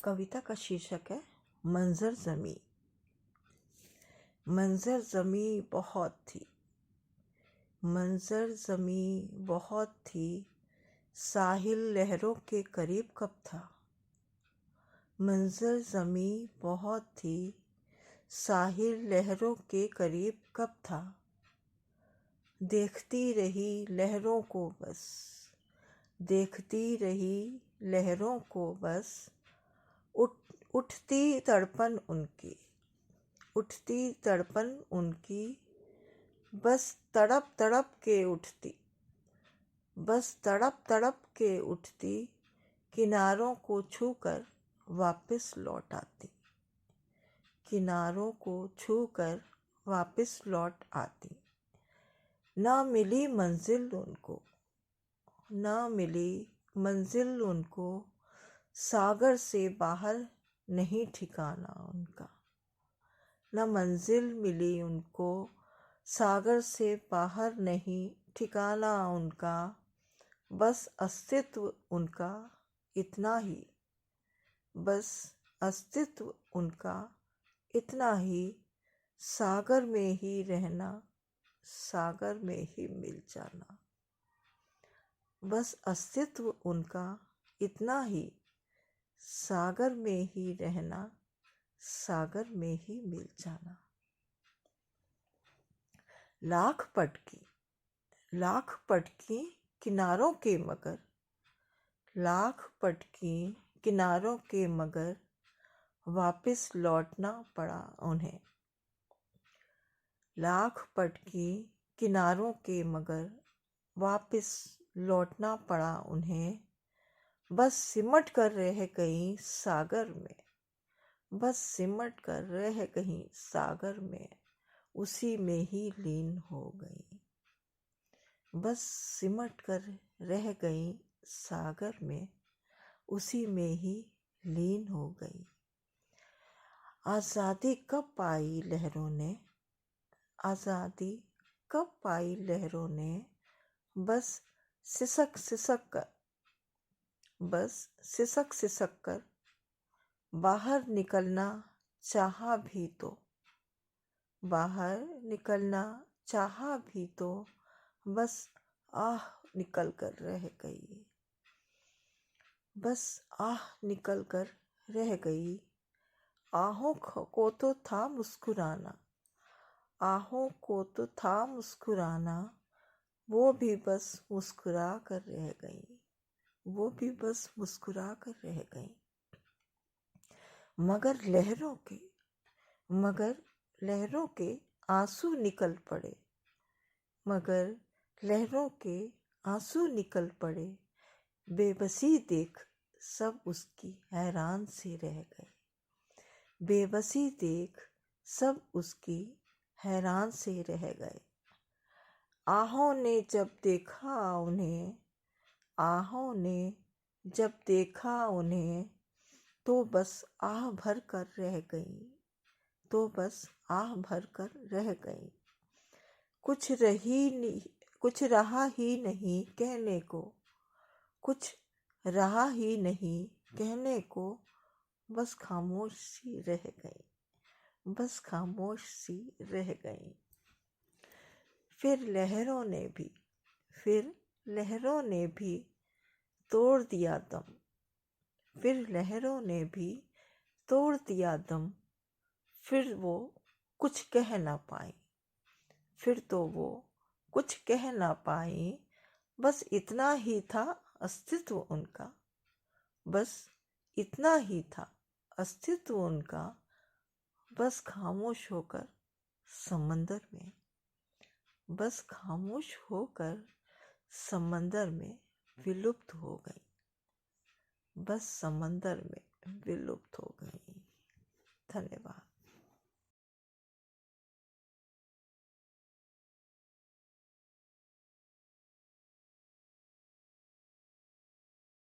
कविता का शीर्षक है मंजर ज़मीं। मंजर ज़मीं बहुत थी, मंजर ज़मीं बहुत थी, साहिल लहरों के करीब कब था। मंजर ज़मीं बहुत थी, साहिल लहरों के करीब कब था। देखती रही लहरों को बस, देखती रही लहरों को बस, उठती तड़पन उनकी, उठती तड़पन उनकी, बस तड़प तड़प के उठती, बस तड़प तड़प के उठती, किनारों को छूकर वापस लौट आती, किनारों को छूकर वापस लौट आती। ना मिली मंजिल उनको, ना मिली मंजिल उनको, सागर से बाहर नहीं ठिकाना उनका। न मंजिल मिली उनको, सागर से बाहर नहीं ठिकाना उनका, बस अस्तित्व उनका इतना ही, बस अस्तित्व उनका इतना ही, सागर में ही रहना, सागर में ही मिल जाना। बस अस्तित्व उनका इतना ही, सागर में ही रहना, सागर में ही मिल जाना। लाख पटकी, लाख पटकी किनारों के मगर, लाख पटकी किनारों के मगर, वापस लौटना पड़ा उन्हें। लाख पटकी किनारों के मगर, वापस लौटना पड़ा उन्हें, बस सिमट कर रह गई सागर में, बस सिमट कर रह गई सागर में, उसी में ही लीन हो गई, बस सिमट कर रह गई सागर में, उसी में ही लीन हो गई। आज़ादी कब पाई लहरों ने, आज़ादी कब पाई लहरों ने, बस सिसक सिसक कर, बस सिसक सिसक कर बाहर निकलना चाहा भी तो, बाहर निकलना चाहा भी तो, बस आह निकल कर रह गई, बस आह निकल कर रह गई। आहों को तो था मुस्कुराना, आहों को तो था मुस्कुराना, वो भी बस मुस्कुरा कर रह गई, वो भी बस मुस्कुरा कर रह गई। मगर लहरों के, मगर लहरों के आंसू निकल पड़े, मगर लहरों के आंसू निकल पड़े, बेबसी देख सब उसकी हैरान से रह गए, बेबसी देख सब उसकी हैरान से रह गए। आहों ने जब देखा उन्हें, आहों ने जब देखा उन्हें, तो बस आह भर कर रह गई, तो बस आह भर कर रह गई। कुछ रहा ही नहीं कहने को, कुछ रहा ही नहीं कहने को, बस खामोश सी रह गई, बस खामोश सी रह गई। फिर लहरों ने भी, फिर लहरों ने भी तोड़ दिया दम, फिर लहरों ने भी तोड़ दिया दम, फिर वो कुछ कह ना पाई, फिर तो वो कुछ कह ना पाई, बस इतना ही था अस्तित्व उनका, बस इतना ही था अस्तित्व उनका, बस खामोश होकर समंदर में, बस खामोश होकर समंदर में विलुप्त हो गई, बस समंदर में विलुप्त हो गई। धन्यवाद।